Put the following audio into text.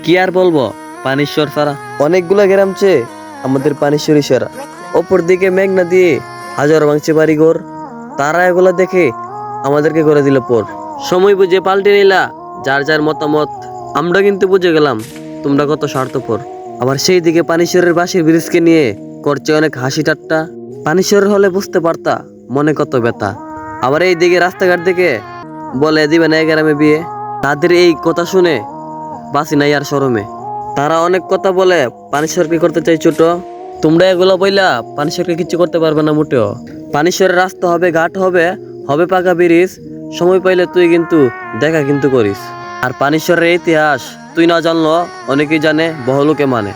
কি আর বলবো, পানিশ্বর সারা অনেকগুলা গ্রাম চেয়ে আমাদের পানিশ্বরী সেরা। ওপর দিকে মেঘনা দিয়ে হাজার ভাঙছে বাড়িঘর, তারা এগুলা দেখে আমাদেরকে করে দিল পর। সময় বুঝে পাল্টে নিলা যার যার মতামত। আমরা কিন্তু বুঝে গেলাম তোমরা কত স্বার্থপর। আবার সেই দিকে পানিশ্বরের বাঁশের ব্রিজকে নিয়ে করছে অনেক হাসি ঠাট্টা। পানিশ্বরের হলে বুঝতে পারতা মনে কত ব্যথা। আবার এই দিকে রাস্তাঘাট দেখে বলে দিবে না এই গ্রামে বিয়ে। তাদের এই কথা শুনে বাসি নাই আর শরমে। তারা অনেক কথা বলে পানিশ্বরকে করতে চাই ছোট। তোমরা এগুলো বইলা পানিশ্বরকে কিচ্ছু করতে পারবে না মোটেও। পানিশ্বরের রাস্তা হবে, ঘাট হবে, হবে পাকা ব্রিজ। সময় পাইলে তুই কিন্তু দেখা কিন্তু করিস। আর পানিশ্বরের ইতিহাস তুই না জানলো অনেকেই জানে, বহু লোকে মানে।